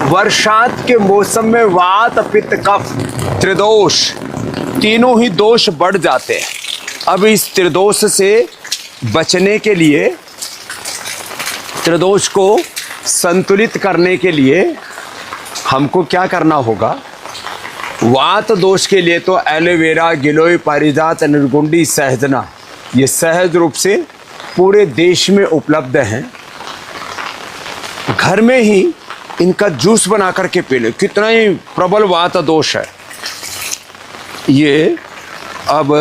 वर्षात के मौसम में वात पित्त कफ त्रिदोष तीनों ही दोष बढ़ जाते हैं। अब इस त्रिदोष से बचने के लिए, त्रिदोष को संतुलित करने के लिए हमको क्या करना होगा? वात दोष के लिए तो एलोवेरा, गिलोय, पारिजात, निर्गुंडी, सहजना ये सहज रूप से पूरे देश में उपलब्ध हैं। घर में ही इनका जूस बना करके पी लो। कितना ही प्रबल वात दोष है ये। अब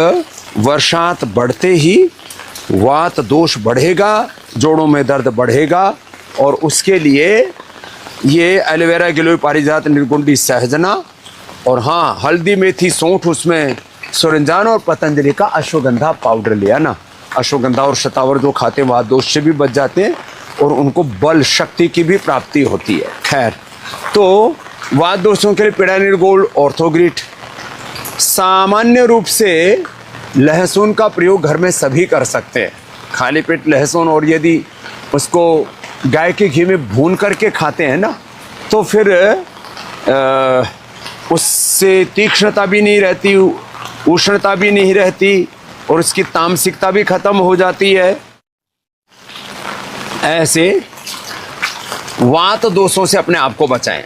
वर्षात बढ़ते ही वात दोष बढ़ेगा, जोड़ों में दर्द बढ़ेगा, और उसके लिए ये एलोवेरा, गिलोय, पारिजात, निर्गुंडी, सहजना और हाँ हल्दी, मेथी, सौंठ, उसमें सुरंजान और पतंजलि का अश्वगंधा पाउडर लिया ना। अश्वगंधा और शतावर जो खाते हैं वात दोष से भी बच जाते हैं और उनको बल शक्ति की भी प्राप्ति होती है। खैर, तो वात दोषों के लिए पिडानिल गोल्ड, ऑर्थोग्रिट। सामान्य रूप से लहसुन का प्रयोग घर में सभी कर सकते हैं। खाली पेट लहसुन, और यदि उसको गाय के घी में भून करके खाते हैं ना, तो फिर उससे तीक्ष्णता भी नहीं रहती, उष्णता भी नहीं रहती और उसकी तामसिकता भी खत्म हो जाती है। ऐसे वात दोषों से अपने आप को बचाएं,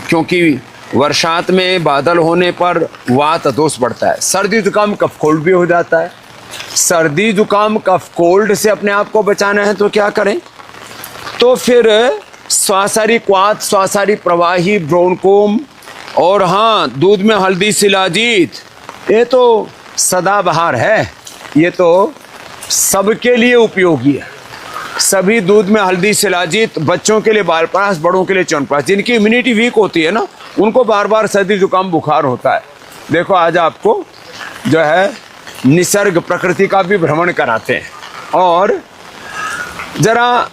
क्योंकि वर्षात में बादल होने पर वात दोष बढ़ता है। सर्दी जुकाम कफ कोल्ड भी हो जाता है। सर्दी जुकाम कफ कोल्ड से अपने आप को बचाना है तो क्या करें? तो फिर स्वासारी क्वाथ, स्वासारी प्रवाही, ब्रोनकोम और हाँ दूध में हल्दी, शिलाजीत, ये तो सदाबहार है। ये तो सबके लिए उपयोगी है। सभी दूध में हल्दी, शिलाजीत, बच्चों के लिए बालप्रास, बड़ों के लिए च्यवनप्राश। जिनकी इम्यूनिटी वीक होती है ना, उनको बार बार सर्दी जुकाम बुखार होता है। देखो आज आपको जो है निसर्ग प्रकृति का भी भ्रमण कराते हैं, और जरा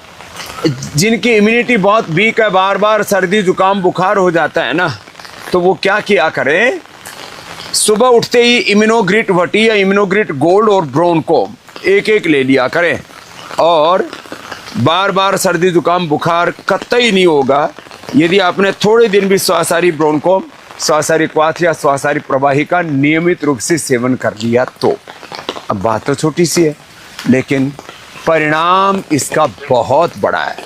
जिनकी इम्यूनिटी बहुत वीक है, बार बार सर्दी जुकाम बुखार हो जाता है ना, तो वो क्या किया करें? सुबह उठते ही इम्यूनोग्रिट वटी या इम्यूनोग्रिट गोल्ड और ब्रोनकोम एक एक ले लिया करें, और बार बार सर्दी जुकाम बुखार कतई नहीं होगा यदि आपने थोड़े दिन भी स्वासारी ब्रोनकोम, स्वासारी क्वाथ या स्वासारी प्रवाही का नियमित रूप से सेवन कर लिया तो। अब बात तो छोटी सी है, लेकिन परिणाम इसका बहुत बड़ा है।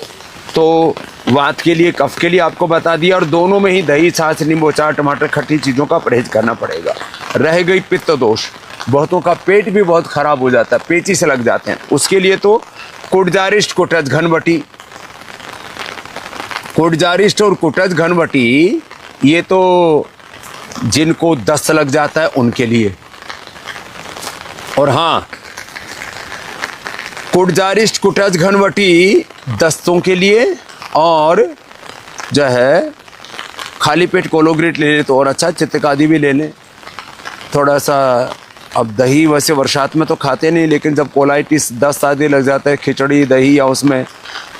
तो वात के लिए, कफ के लिए आपको बता दिया, और दोनों में ही दही, छाछ, नींबू अचार, टमाटर, खट्टी चीज़ों का परहेज करना पड़ेगा। रह गई पित्त दोष, बहुतों का पेट भी बहुत खराब हो जाता है, पेची से लग जाते हैं। उसके लिए तो कुटजारिष्ट, कुटज, घनवटी, कुटजारिष्ट और कुटज, घनवटी ये तो जिनको दस्त लग जाता है उनके लिए। और हाँ, कुटजारिष्ट, कुटज, घनवटी दस्तों के लिए, और जो है खाली पेट कोलोग्रिट ले ले तो और अच्छा, चित्तकादी भी ले लें थोड़ा सा। अब दही वैसे वर्षात में तो खाते नहीं, लेकिन जब कोलाइटिस, दस्त आदि लग जाता है, खिचड़ी, दही या उसमें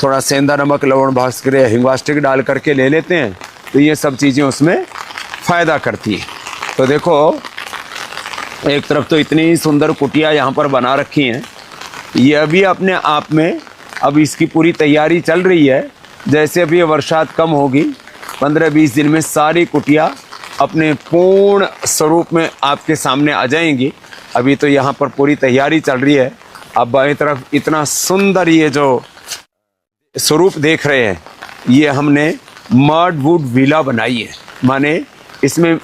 थोड़ा सेंधा नमक, लवण, भास्कर या हिंगवास्टिक डाल करके ले लेते हैं, तो ये सब चीज़ें उसमें फ़ायदा करती है। तो देखो एक तरफ तो इतनी सुंदर कुटिया यहाँ पर बना रखी हैं, ये भी अपने आप में अब इसकी पूरी तैयारी चल रही है। जैसे अभी ये बरसात कम होगी, 15-20 दिन में सारी कुटिया अपने पूर्ण स्वरूप में आपके सामने आ जाएंगी। अभी तो यहाँ पर पूरी तैयारी चल रही है। अब बाएं तरफ इतना सुंदर ये जो स्वरूप देख रहे हैं, ये हमने मड वुड विला बनाई है। माने इसमें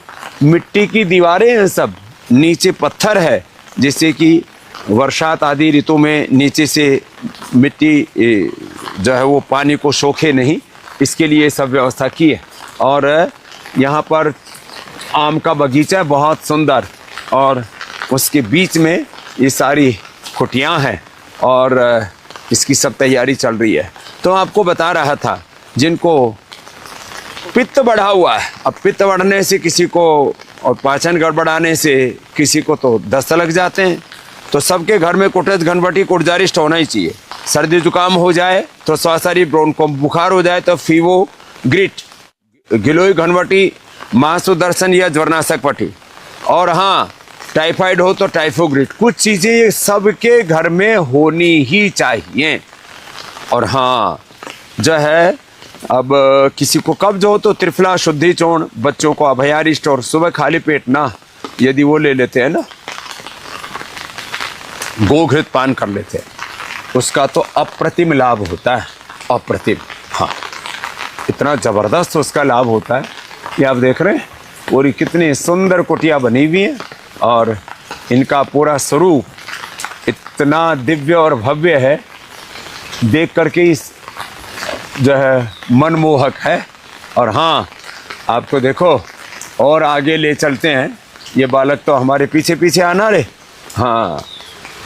मिट्टी की दीवारें हैं, सब नीचे पत्थर है, जिससे कि वर्षात आदि ऋतु में नीचे से मिट्टी जो है वो पानी को सोखे नहीं, इसके लिए सब व्यवस्था की है। और यहाँ पर आम का बगीचा है बहुत सुंदर, और उसके बीच में ये सारी कुटियाँ हैं और इसकी सब तैयारी चल रही है। तो आपको बता रहा था जिनको पित्त बढ़ा हुआ है, अब पित्त बढ़ने से किसी को और पाचन गड़बड़ाने से किसी को तो दस्त लग जाते हैं, तो सबके घर में कुटज, घनवटी, कुटजारिष्ट होना ही चाहिए। सर्दी जुकाम हो जाए तो स्वासारी ब्रोनकोम, बुखार हो जाए तो फीवो ग्रिट, गिलोय, घनवटी, महासुदर्शन या ज्वरनाशक पट्टी, और हाँ टाइफाइड हो तो टाइफोग्रिट। कुछ चीज़ें सबके घर में होनी ही चाहिए। और हाँ जो है अब किसी को कब्ज हो तो त्रिफला शुद्धि चूर्ण, बच्चों को अभयारिष्ट, और सुबह खाली पेट ना यदि वो ले लेते हैं ना, गोघृत पान कर लेते हैं, उसका तो अप्रतिम लाभ होता है, अप्रतिम। हाँ, इतना ज़बरदस्त उसका लाभ होता है। ये आप देख रहे हैं पूरी कितनी सुंदर कुटिया बनी हुई है, और इनका पूरा स्वरूप इतना दिव्य और भव्य है, देख करके इस जो है मनमोहक है। और हाँ, आपको देखो और आगे ले चलते हैं। ये बालक तो हमारे पीछे पीछे आना रे, हाँ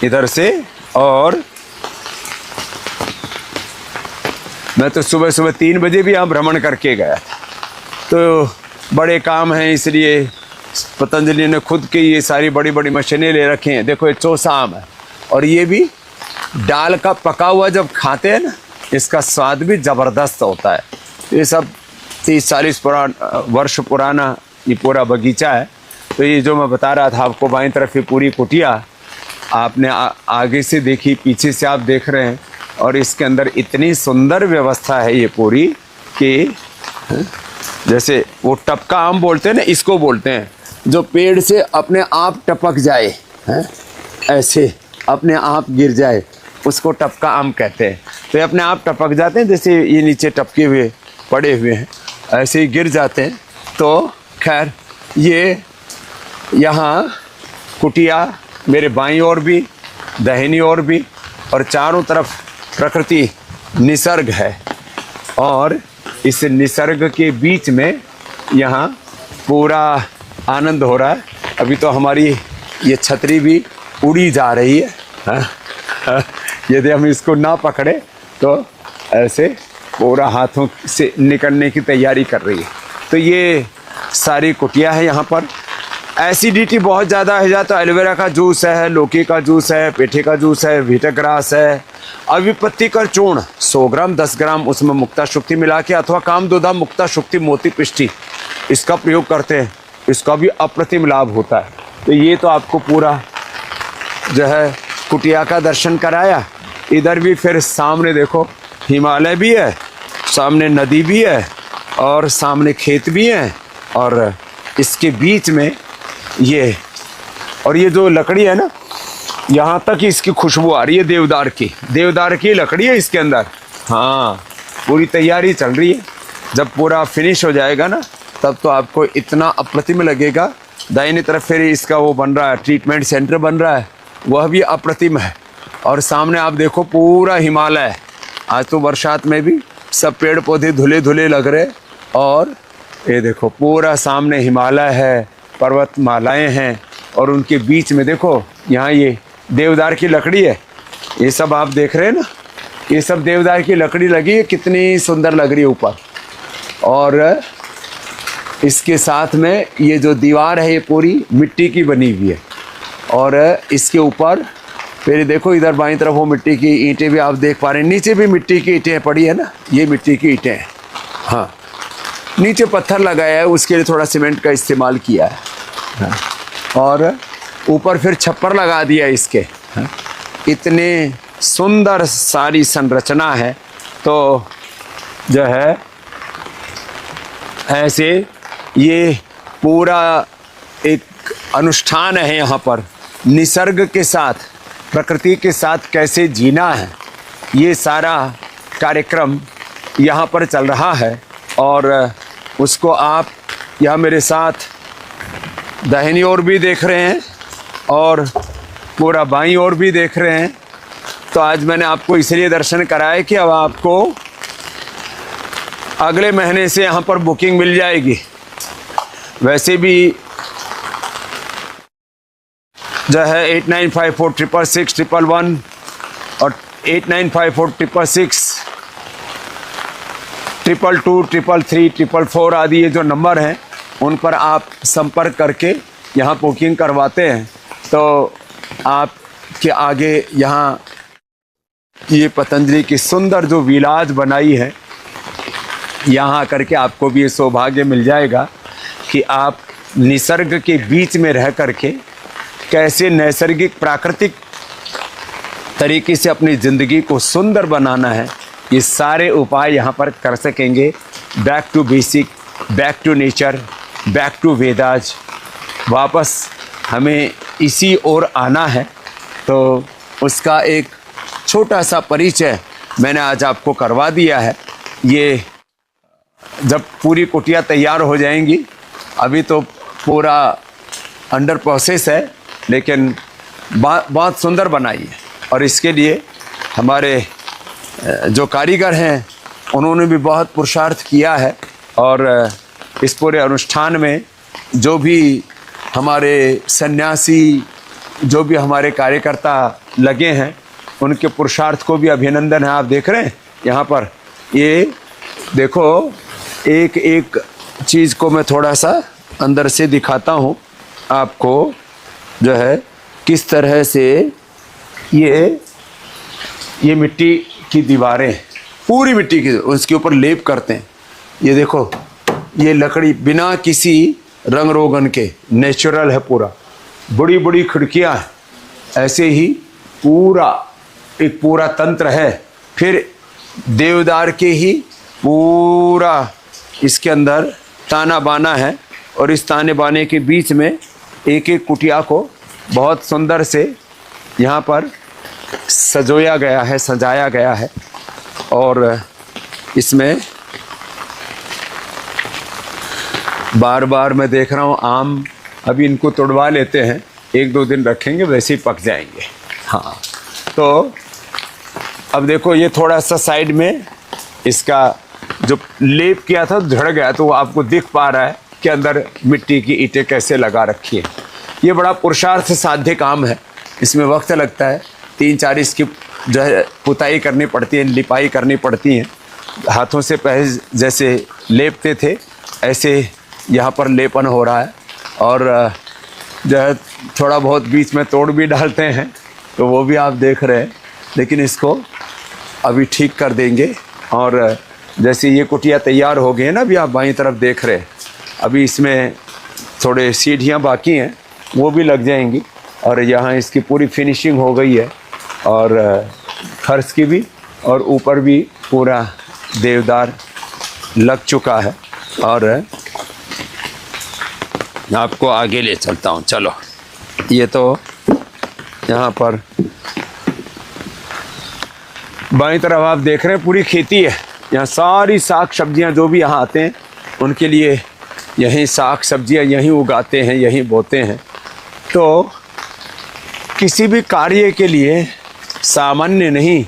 इधर से। और मैं तो सुबह सुबह 3 बजे भी यहाँ भ्रमण करके गया था, तो बड़े काम हैं, इसलिए पतंजलि ने खुद की ये सारी बड़ी बड़ी मशीनें ले रखी हैं। देखो ये चौसा आम है, और ये भी डाल का पका हुआ जब खाते हैं ना, इसका स्वाद भी ज़बरदस्त होता है। ये सब 30-40 वर्ष पुराना ये पूरा बगीचा है। तो ये जो मैं बता रहा था आपको, बाईं तरफ ये पूरी कुटिया आपने आगे से देखी, पीछे से आप देख रहे हैं, और इसके अंदर इतनी सुंदर व्यवस्था है ये पूरी कि जैसे वो टपका आम बोलते हैं ना, इसको बोलते हैं जो पेड़ से अपने आप टपक जाए, हैं ऐसे अपने आप गिर जाए, उसको टपका आम कहते हैं। तो ये अपने आप टपक जाते हैं, जैसे ये नीचे टपके हुए पड़े हुए हैं ऐसे ही गिर जाते हैं। तो खैर ये यहाँ कुटिया मेरे बाईं ओर भी, दाहिनी ओर भी, और चारों तरफ प्रकृति निसर्ग है, और इस निसर्ग के बीच में यहाँ पूरा आनंद हो रहा है। अभी तो हमारी ये छतरी भी उड़ी जा रही है, यदि हम इसको ना पकड़े तो ऐसे पूरा हाथों से निकलने की तैयारी कर रही है। तो ये सारी कुटिया है। यहाँ पर एसिडिटी बहुत ज़्यादा है जा तो एलोवेरा का जूस है, लौकी का जूस है, पेठे का जूस है, वीटग्रास है, अविपत्ति कर चूर्ण 100 ग्राम 10 ग्राम, उसमें मुक्ता शुक्ति मिला के, अथवा कामदोधा मुक्ता शुक्ति मोती पिष्टी, इसका प्रयोग करते हैं। इसका भी अप्रतिम लाभ होता है। तो ये तो आपको पूरा जो है कुटिया का दर्शन कराया। इधर भी फिर सामने देखो हिमालय भी है, सामने नदी भी है, और सामने खेत भी हैं, और इसके बीच में ये, और ये जो लकड़ी है ना, यहाँ तक इसकी खुशबू आ रही है देवदार की लकड़ी है इसके अंदर। हाँ, पूरी तैयारी चल रही है। जब पूरा फिनिश हो जाएगा ना, तब तो आपको इतना अप्रतिम लगेगा। दाहिनी तरफ फिर इसका वो बन रहा है, ट्रीटमेंट सेंटर बन रहा है, वह भी अप्रतिम है। और सामने आप देखो पूरा हिमालय। आज तो बरसात में भी सब पेड़ पौधे धुले धुले लग रहे, और ये देखो पूरा सामने हिमालय है, पर्वतमालाएं हैं, और उनके बीच में देखो यहाँ ये देवदार की लकड़ी है। ये सब आप देख रहे हैं ना, ये सब देवदार की लकड़ी लगी है, कितनी सुंदर लग रही है ऊपर। और इसके साथ में ये जो दीवार है ये पूरी मिट्टी की बनी हुई है, और इसके ऊपर फिर देखो इधर बाईं तरफ वो मिट्टी की ईंटें भी आप देख पा रहे हैं। नीचे भी मिट्टी की ईंटें पड़ी है ना, ये मिट्टी की ईंटें हैं। हाँ, नीचे पत्थर लगाया है, उसके लिए थोड़ा सीमेंट का इस्तेमाल किया है। हाँ। और ऊपर फिर छप्पर लगा दिया है इसके। हाँ। इतने सुंदर सारी संरचना है। तो जो है ऐसे ये पूरा एक अनुष्ठान है यहाँ पर, निसर्ग के साथ, प्रकृति के साथ कैसे जीना है, ये सारा कार्यक्रम यहाँ पर चल रहा है। और उसको आप यहाँ मेरे साथ दाहिनी ओर भी देख रहे हैं, और पूरा बाईं ओर भी देख रहे हैं। तो आज मैंने आपको इसलिए दर्शन कराया कि अब आपको अगले महीने से यहाँ पर बुकिंग मिल जाएगी। वैसे भी जो है 8954666111 और 895466 222 333 444 आदि ये जो नंबर हैं, उन पर आप संपर्क करके यहाँ बुकिंग करवाते हैं, तो आपके आगे यहाँ ये पतंजलि की सुंदर जो विलाज बनाई है, यहाँ आकर के आपको भी ये सौभाग्य मिल जाएगा कि आप निसर्ग के बीच में रह करके कैसे नैसर्गिक प्राकृतिक तरीके से अपनी ज़िंदगी को सुंदर बनाना है, ये सारे उपाय यहाँ पर कर सकेंगे। Back to basic, back to nature, back to Vedas, वापस हमें इसी ओर आना है। तो उसका एक छोटा सा परिचय मैंने आज आपको करवा दिया है। ये जब पूरी कुटिया तैयार हो जाएंगी, अभी तो पूरा अंडर प्रोसेस है, लेकिन बहुत सुंदर बनाई है। और इसके लिए हमारे जो कारीगर हैं उन्होंने भी बहुत पुरुषार्थ किया है। और इस पूरे अनुष्ठान में जो भी हमारे सन्यासी, जो भी हमारे कार्यकर्ता लगे हैं, उनके पुरुषार्थ को भी अभिनंदन है। आप देख रहे हैं यहाँ पर, ये देखो, एक एक चीज़ को मैं थोड़ा सा अंदर से दिखाता हूँ आपको, जो है किस तरह से ये मिट्टी की दीवारें, पूरी मिट्टी की, उसके ऊपर लेप करते हैं। ये देखो, ये लकड़ी बिना किसी रंग रोगन के नेचुरल है पूरा। बड़ी बड़ी खिड़कियाँ, ऐसे ही पूरा एक पूरा तंत्र है। फिर देवदार के ही पूरा इसके अंदर ताना बाना है, और इस ताने बाने के बीच में एक एक कुटिया को बहुत सुंदर से यहाँ पर सजोया गया है, सजाया गया है। और इसमें बार बार मैं देख रहा हूँ आम, अभी इनको तोड़वा लेते हैं, 1-2 दिन रखेंगे, वैसे ही पक जाएंगे। हाँ, तो अब देखो, ये थोड़ा सा साइड में इसका जो लेप किया था झड़ गया, तो वो आपको दिख पा रहा है कि अंदर मिट्टी की ईंटें कैसे लगा रखी है। ये बड़ा पुरुषार्थ साध्य काम है, इसमें वक्त लगता है। 3-4 इसकी जो है पुताई करनी पड़ती है, लिपाई करनी पड़ती है। हाथों से पहले जैसे लेपते थे, ऐसे यहाँ पर लेपन हो रहा है। और जो है थोड़ा बहुत बीच में तोड़ भी डालते हैं, तो वो भी आप देख रहे हैं। लेकिन इसको अभी ठीक कर देंगे। और जैसे ये कुटिया तैयार हो गई है ना, अभी आप बाईं तरफ देख रहे हैं, अभी इसमें थोड़े सीढ़ियाँ बाकी हैं, वो भी लग जाएंगी। और यहाँ इसकी पूरी फिनिशिंग हो गई है, और फर्श की भी, और ऊपर भी पूरा देवदार लग चुका है। और आपको आगे ले चलता हूँ, चलो। ये तो यहाँ पर बाईं तरफ आप देख रहे हैं पूरी खेती है। यहाँ सारी साग सब्जियाँ जो भी यहाँ आते हैं, उनके लिए यहीं साग सब्जियाँ यहीं उगाते हैं, यहीं बोते हैं। तो किसी भी कार्य के लिए सामान्य नहीं,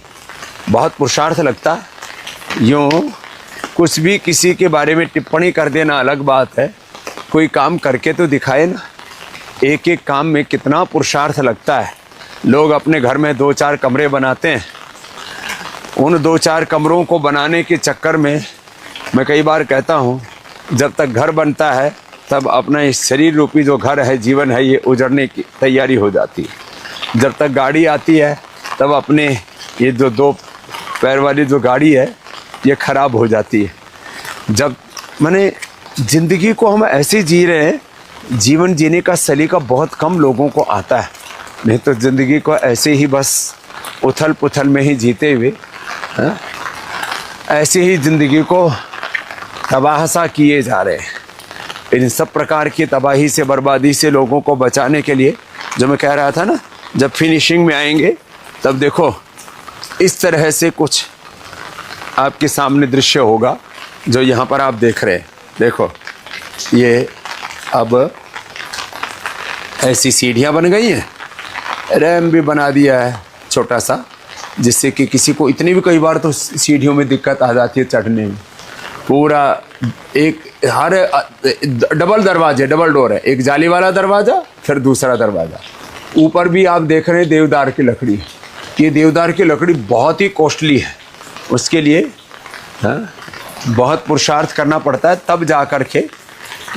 बहुत पुरुषार्थ लगता है। यूँ कुछ भी किसी के बारे में टिप्पणी कर देना अलग बात है, कोई काम करके तो दिखाए ना। एक एक काम में कितना पुरुषार्थ लगता है। लोग अपने घर में 2-4 कमरे बनाते हैं, उन 2-4 कमरों को बनाने के चक्कर में मैं कई बार कहता हूँ, जब तक घर बनता है तब अपना इस शरीर रूपी जो घर है, जीवन है, ये उजड़ने की तैयारी हो जाती है। जब तक गाड़ी आती है तब अपने ये जो 2 पैर वाली जो गाड़ी है, ये ख़राब हो जाती है। जब मैंने ज़िंदगी को हम ऐसे जी रहे हैं, जीवन जीने का सलीका बहुत कम लोगों को आता है। नहीं तो ज़िंदगी को ऐसे ही बस उथल पुथल में ही जीते हुए, हाँ, ऐसे ही ज़िंदगी को तबाह सा किए जा रहे हैं। इन सब प्रकार की तबाही से, बर्बादी से लोगों को बचाने के लिए, जो मैं कह रहा था ना, जब फिनिशिंग में आएंगे तब देखो इस तरह से कुछ आपके सामने दृश्य होगा जो यहाँ पर आप देख रहे हैं। देखो, ये अब ऐसी सीढ़ियाँ बन गई हैं, रैम भी बना दिया है छोटा सा, जिससे कि किसी को इतनी भी कई बार तो सीढ़ियों में दिक्कत आ जाती है चढ़ने में। पूरा एक हर डबल दरवाजे, डबल डोर है, एक जाली वाला दरवाज़ा, फिर दूसरा दरवाज़ा। ऊपर भी आप देख रहे हैं देवदार की लकड़ी। ये देवदार की लकड़ी बहुत ही कॉस्टली है, उसके लिए हाँ, बहुत पुरुषार्थ करना पड़ता है, तब जा कर के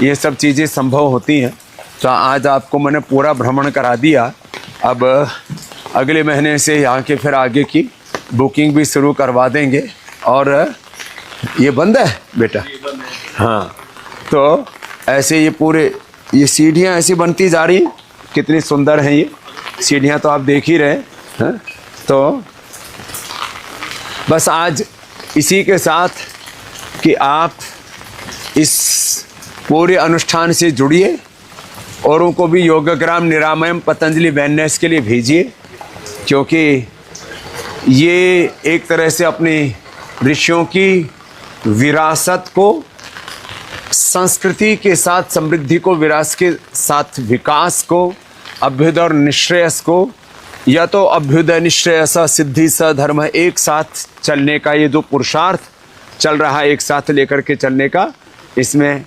ये सब चीज़ें संभव होती हैं। तो आज आपको मैंने पूरा भ्रमण करा दिया। अब अगले महीने से यहाँ के फिर आगे की बुकिंग भी शुरू करवा देंगे। और ये बंद है बेटा? हाँ, तो ऐसे ये पूरे ये सीढ़ियाँ ऐसी बनती जा रही, कितनी सुंदर हैं ये सीढ़ियाँ, तो आप देख ही रहे हैं। तो बस आज इसी के साथ कि आप इस पूरे अनुष्ठान से जुड़िए, औरों को भी योगग्राम निरामयम पतंजलि वेलनेस के लिए भेजिए, क्योंकि ये एक तरह से अपनी ऋषियों की विरासत को, संस्कृति के साथ समृद्धि को, विरासत के साथ विकास को, अभ्युदय और निश्रेयस को, या तो अभ्युदय निश्रेयस सिद्धि स धर्म एक साथ चलने का ये जो पुरुषार्थ चल रहा है, एक साथ लेकर के चलने का, इसमें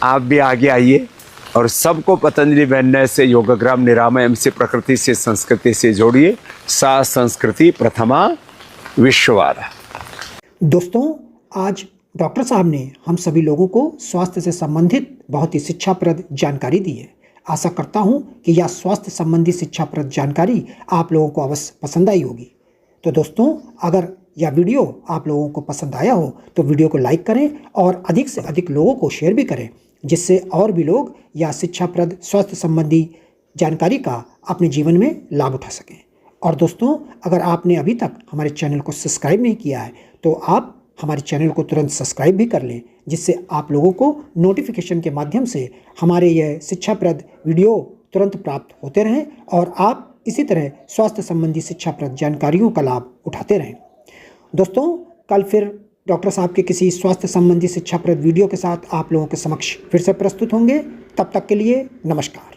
आप भी आगे आइए और सबको पतंजलि वेलनेस से, योगग्राम निरामयम से, प्रकृति से, संस्कृति से जोड़िए। सा संस्कृति प्रथमा विश्ववारा। दोस्तों, आज डॉक्टर साहब ने हम सभी लोगों को स्वास्थ्य से संबंधित बहुत ही शिक्षाप्रद जानकारी दी है। आशा करता हूं कि यह स्वास्थ्य संबंधी शिक्षाप्रद जानकारी आप लोगों को अवश्य पसंद आई होगी। तो दोस्तों, अगर यह वीडियो आप लोगों को पसंद आया हो तो वीडियो को लाइक करें और अधिक से अधिक लोगों को शेयर भी करें, जिससे और भी लोग यह शिक्षाप्रद स्वास्थ्य संबंधी जानकारी का अपने जीवन में लाभ उठा सकें। और दोस्तों, अगर आपने अभी तक हमारे चैनल को सब्सक्राइब नहीं किया है तो आप हमारे चैनल को तुरंत सब्सक्राइब भी कर लें, जिससे आप लोगों को नोटिफिकेशन के माध्यम से हमारे यह शिक्षाप्रद वीडियो तुरंत प्राप्त होते रहें और आप इसी तरह स्वास्थ्य संबंधी शिक्षाप्रद जानकारियों का लाभ उठाते रहें। दोस्तों, कल फिर डॉक्टर साहब के किसी स्वास्थ्य संबंधी शिक्षाप्रद वीडियो के साथ आप लोगों के समक्ष फिर से प्रस्तुत होंगे। तब तक के लिए नमस्कार।